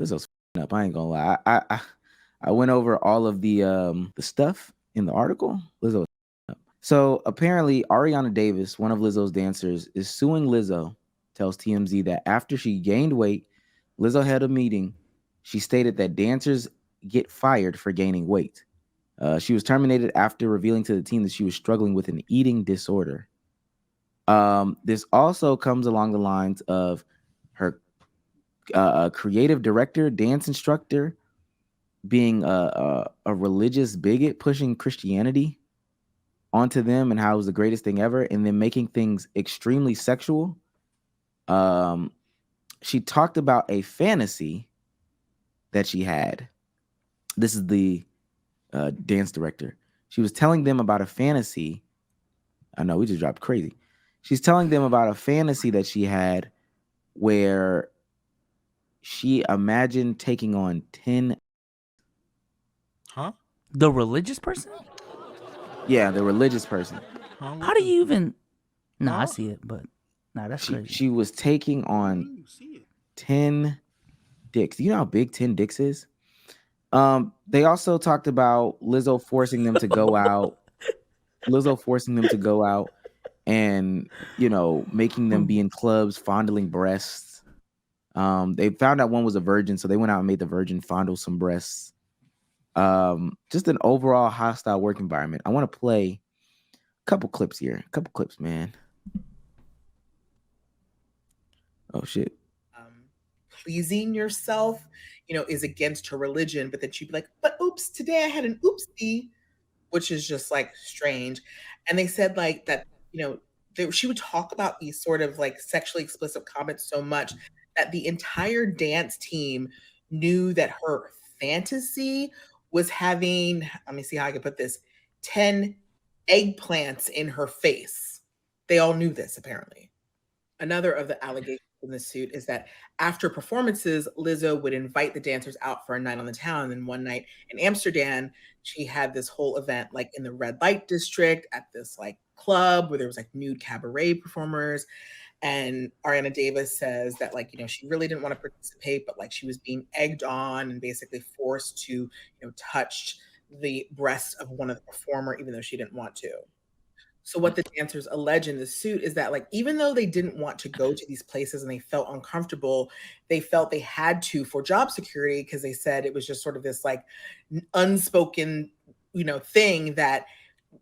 Lizzo's up. I ain't gonna lie. I went over all of the stuff in the article. Lizzo. So apparently, Ariana Davis, one of Lizzo's dancers, is suing Lizzo. Tells TMZ that after she gained weight, Lizzo had a meeting. She stated that dancers get fired for gaining weight. She was terminated after revealing to the team that she was struggling with an eating disorder. This also comes along the lines of her creative director, dance instructor, being a religious bigot, pushing Christianity onto them and how it was the greatest thing ever, and then making things extremely sexual. She talked about a fantasy that she had. This is the dance director. She was telling them about a fantasy. I know we just dropped crazy. She's telling them about a fantasy that she had where she imagined taking on 10. Huh? The religious person? Yeah, the religious person. How do you even? Nah, I see it, but nah, that's crazy. She was taking on 10 dicks. You know how big 10 dicks is? They also talked about Lizzo forcing them to go out. Lizzo forcing them to go out and, you know, making them be in clubs, fondling breasts. They found out one was a virgin, so they went out and made the virgin fondle some breasts. Just an overall hostile work environment. I want to play a couple clips here. A couple clips, man. Oh, shit. Pleasing yourself, you know, is against her religion, but that she'd be like, but oops, today I had an oopsie, which is just like strange. And they said like that, you know, she would talk about these sort of like sexually explicit comments so much that the entire dance team knew that her fantasy was having, let me see how I can put this, 10 eggplants in her face. They all knew this apparently. Another of the allegations in the suit is that after performances, Lizzo would invite the dancers out for a night on the town. And then one night in Amsterdam, she had this whole event like in the red light district at this like club where there was like nude cabaret performers. And Ariana Davis says that like, you know, she really didn't want to participate, but like she was being egged on and basically forced to, you know, touch the breast of one of the performer, even though she didn't want to. So what the dancers allege in the suit is that like even though they didn't want to go to these places and they felt uncomfortable, they felt they had to for job security because they said it was just sort of this like unspoken, you know, thing that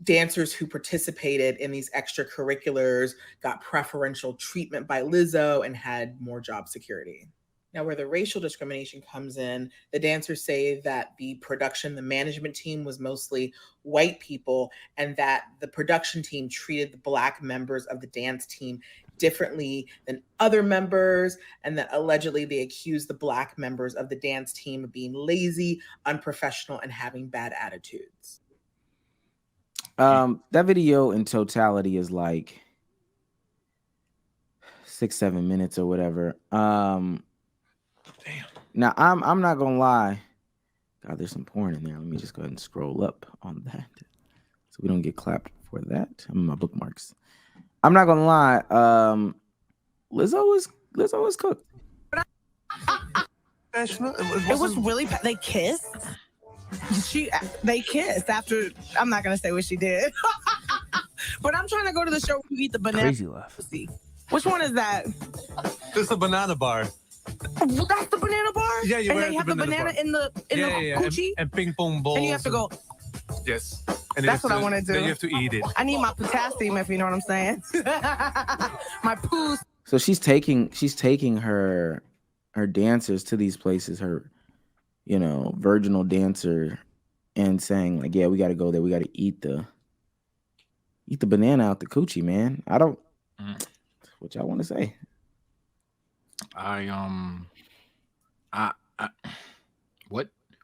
dancers who participated in these extracurriculars got preferential treatment by Lizzo and had more job security. Now, where the racial discrimination comes in, the dancers say that the production, the management team was mostly white people, and that the production team treated the Black members of the dance team differently than other members, and that allegedly they accused the Black members of the dance team of being lazy, unprofessional, and having bad attitudes. That video in totality is like 6-7 minutes or whatever. Damn. Now I'm not gonna lie. God, there's some porn in there. Let me just go ahead and scroll up on that so we don't get clapped for that. I'm in my bookmarks. I'm not gonna lie. Lizzo was cooked. It was really they kissed. They kissed after. I'm not gonna say what she did, but I'm trying to go to the show where you eat the banana. Crazy laugh. Which one is that? It's a banana bar. Well, that's the banana bar. Yeah, you and they have the banana in the coochie, and ping pong balls. and you have to go. Yes. And That's what I want to do. Then you have to eat it. I need my potassium, if you know what I'm saying. My poos. So she's taking her dancers to these places, her, you know, virginal dancer, and saying like, yeah, we got to go there. We got to eat the banana out the coochie, man. I don't. What y'all want to say?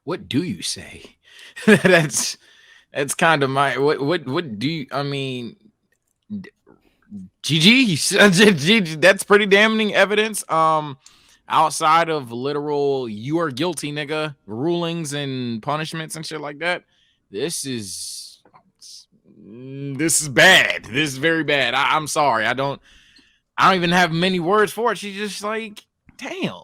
What do you say? That's kind of my what do you, I mean, GG, that's pretty damning evidence. Outside of literal you are guilty nigga rulings and punishments and shit like that, this is bad. This is very bad. I'm sorry. I don't even have many words for it. She's just like, damn.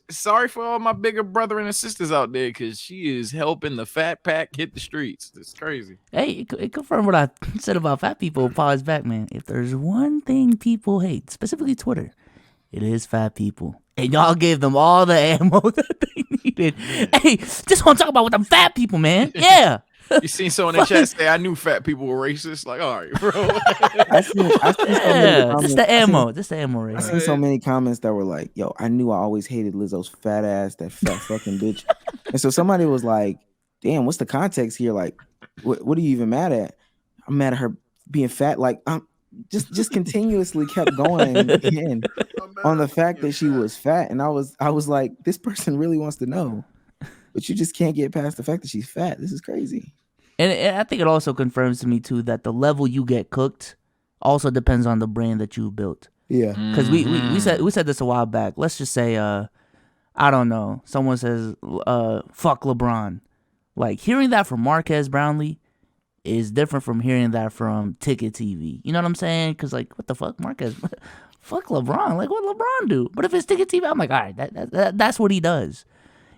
Sorry for all my bigger brother and sisters out there, because she is helping the fat pack hit the streets. It's crazy. Hey, it confirmed what I said about fat people. Pause back, man. If there's one thing people hate, specifically Twitter, it is fat people. And y'all gave them all the ammo that they needed. Hey, just want to talk about what them fat people, man. Yeah. You seen someone in the chat say, I knew fat people were racist? Like, all right, bro. I seen so many Yeah, comments. just the ammo. Just the ammo I right seen so many comments that were like, yo, I knew I always hated Lizzo's fat ass, that fat fucking bitch. And so somebody was like, damn, what's the context here? Like, what are you even mad at? I'm mad at her being fat. Like, just continuously kept going again on the fact that she was fat. And I was like, this person really wants to know. But you just can't get past the fact that she's fat. This is crazy. And I think it also confirms to me too that the level you get cooked also depends on the brand that you built. Yeah. Because we said this a while back. Let's just say I don't know, someone says fuck LeBron. Like, hearing that from Marquez Brownlee is different from hearing that from Ticket TV. You know what I'm saying? Because, like, what the fuck, Marquez? Fuck LeBron. Like, what LeBron do? But if it's Ticket TV, I'm like, all right, that's what he does.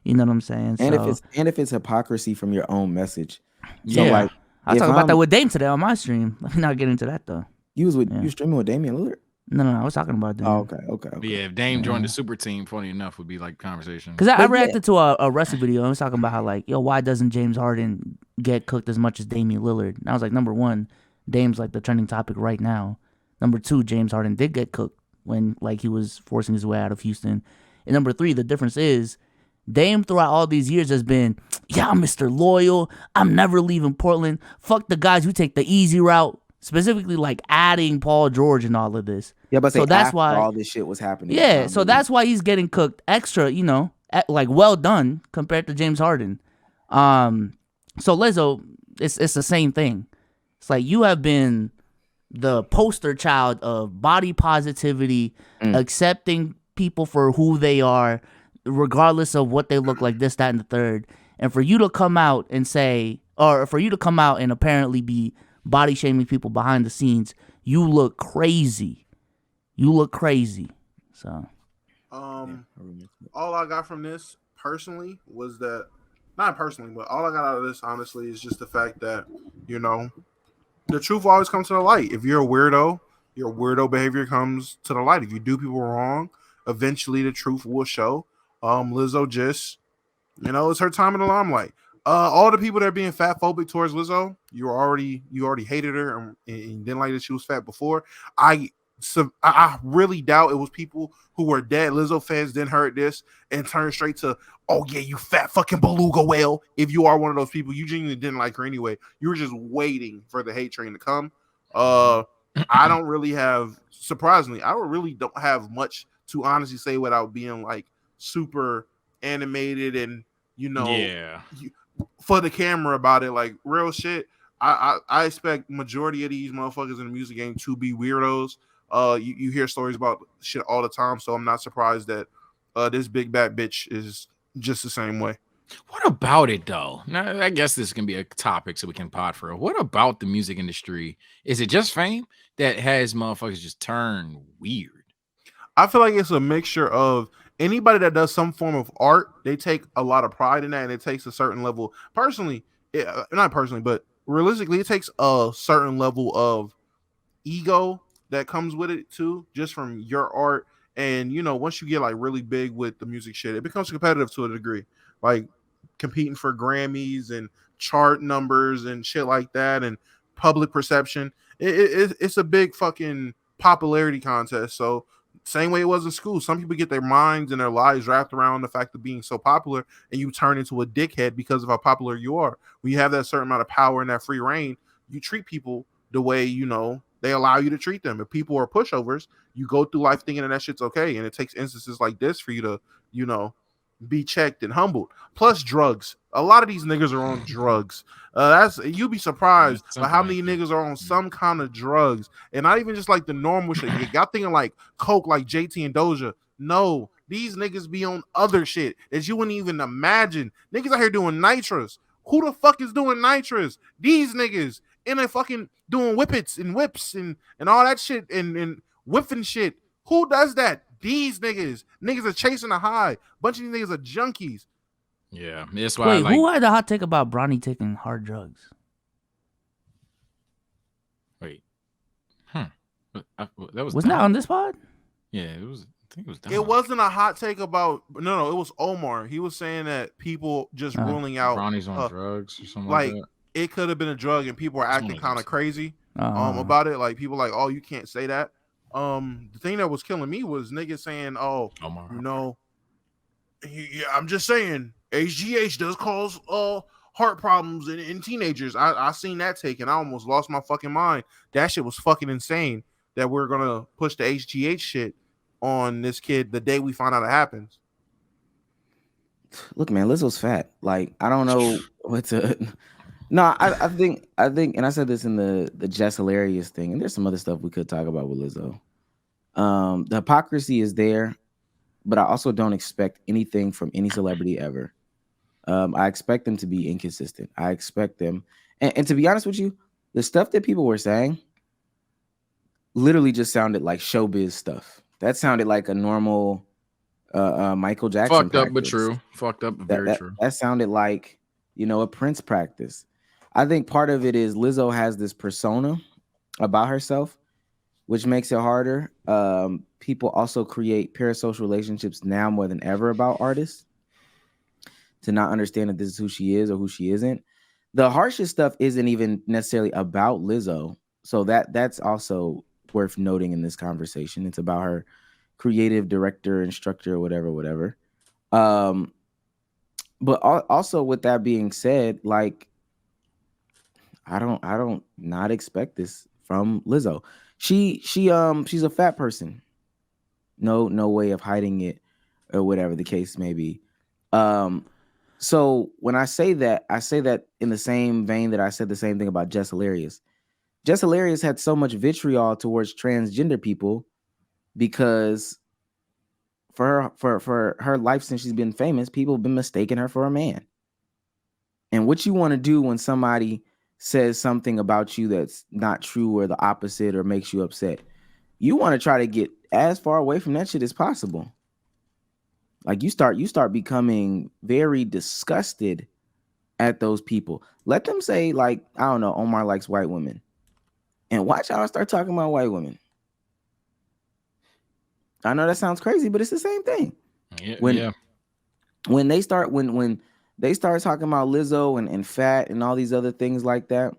You know what I'm saying? And so, if it's hypocrisy from your own message. So yeah. like, I talked about that with Dame today on my stream. Let me not get into that though. you were streaming with Damian Lillard? No, I was talking about Dame. Oh, okay. Yeah, if Dame joined the super team, funny enough, would be like conversation. Because I reacted to a wrestling video and I was talking about how, like, yo, why doesn't James Harden get cooked as much as Damian Lillard? And I was like, number one, Dame's like the trending topic right now. Number two, James Harden did get cooked when, like, he was forcing his way out of Houston. And number three, the difference is Dame throughout all these years has been, yeah, I'm Mr. Loyal. I'm never leaving Portland. Fuck the guys who take the easy route. Specifically, like, adding Paul George and all of this. Yeah, but so that's why all this shit was happening. Yeah, so that's why he's getting cooked extra, you know, like, well done compared to James Harden. So Lizzo, it's the same thing. It's like, you have been the poster child of body positivity, accepting people for who they are, regardless of what they look like, this, that, and the third. And for you to come out and say, or for you to come out and apparently be body shaming people behind the scenes, you look crazy. You look crazy. So, all I got from this personally was that, not personally, but all I got out of this honestly is just the fact that, you know, the truth will always come to the light. If you're a weirdo, your weirdo behavior comes to the light. If you do people wrong, eventually the truth will show. Lizzo just, you know, it's her time in the limelight. All the people that are being fat-phobic towards Lizzo, you already hated her and didn't like that she was fat before. I really doubt it was people who were dead Lizzo fans then heard this and turned straight to, oh yeah, you fat fucking beluga whale. If you are one of those people, you genuinely didn't like her anyway. You were just waiting for the hate train to come. I don't really have, surprisingly, I really don't have much to honestly say without being like super animated and, you know, for the camera about it, like real shit. I expect majority of these motherfuckers in the music game to be weirdos. You hear stories about shit all the time, so I'm not surprised that this big bad bitch is just the same way. What about it though? Now, I guess this can be a topic so we can pod for it. What about the music industry? Is it just fame that has motherfuckers just turn weird? I feel like it's a mixture of anybody that does some form of art, they take a lot of pride in that, and it takes a certain level. Personally, not personally, but realistically, it takes a certain level of ego that comes with it too, just from your art. And, you know, once you get like really big with the music shit, it becomes competitive to a degree, like competing for Grammys and chart numbers and shit like that, and public perception. It's a big fucking popularity contest. So same way it was in school, some people get their minds and their lives wrapped around the fact of being so popular, and you turn into a dickhead because of how popular you are. When you have that certain amount of power and that free reign, you treat people the way, you know, they allow you to treat them. If people are pushovers, you go through life thinking that shit's okay. And it takes instances like this for you to, you know, be checked and humbled. Plus drugs. A lot of these niggas are on drugs. You'd be surprised by how many niggas are on some kind of drugs, and not even just like the normal shit. Y'all thinking like coke, like JT and Doja. No, these niggas be on other shit that you wouldn't even imagine. Niggas out here doing nitrous. Who the fuck is doing nitrous? These niggas in a fucking doing whippets and whips and all that shit and whipping shit. Who does that? These niggas are chasing a high. Bunch of these niggas are junkies. Yeah, that's why. Wait, who had the hot take about Bronny taking hard drugs? Wait, that was Wasn't that Don? on this pod? Yeah, it was. I think it was Don. It wasn't a hot take about no. It was Omar. He was saying that people just ruling out Bronny's on drugs or something like that. it could have been a drug and people were acting kind of crazy about it. Like people like, oh, you can't say that. The thing that was killing me was niggas saying, oh, Omar. you know, yeah, I'm just saying HGH does cause heart problems in teenagers. I seen that take and I almost lost my fucking mind. That shit was fucking insane that we're gonna push the HGH shit on this kid the day we find out it happens. Look, man, Lizzo's fat. Like, I don't know what to. No, I think, and I said this in the Jess Hilarious thing, and there's some other stuff we could talk about with Lizzo. The hypocrisy is there, but I also don't expect anything from any celebrity ever. I expect them to be inconsistent. I expect them, and to be honest with you, the stuff that people were saying literally just sounded like showbiz stuff. That sounded like a normal Michael Jackson Fucked up, but practice. true. Fucked up, but very true. That sounded like, a Prince practice. I think part of it is Lizzo has this persona about herself, which makes it harder. People also create parasocial relationships now more than ever about artists to not understand that this is who she is or who she isn't. The harshest stuff isn't even necessarily about Lizzo. So that's also worth noting in this conversation. It's about her creative director, instructor, whatever. But also with that being said, like, I don't not expect this from Lizzo. She's a fat person. No way of hiding it or whatever the case may be. So when I say that in the same vein that I said the same thing about Jess Hilarious. Jess Hilarious had so much vitriol towards transgender people because for her life since she's been famous, people have been mistaking her for a man. And what you want to do when somebody says something about you that's not true or the opposite or makes you upset, you want to try to get as far away from that shit as possible. Like you start becoming very disgusted at those people. Let them say, like, I don't know, Omar likes white women. And watch how I start talking about white women. I know that sounds crazy, but it's the same thing. When they start talking about Lizzo and fat and all these other things like that,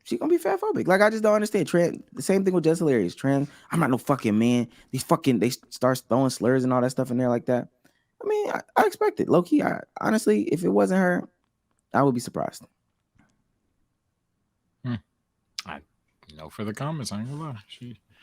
she gonna be fatphobic. Like, I just don't understand. The same thing with Jess Hilarious. I'm not no fucking man. They start throwing slurs and all that stuff in there like that. I mean, I expect it. Low key, honestly, if it wasn't her, I would be surprised. No further comments. I ain't gonna lie.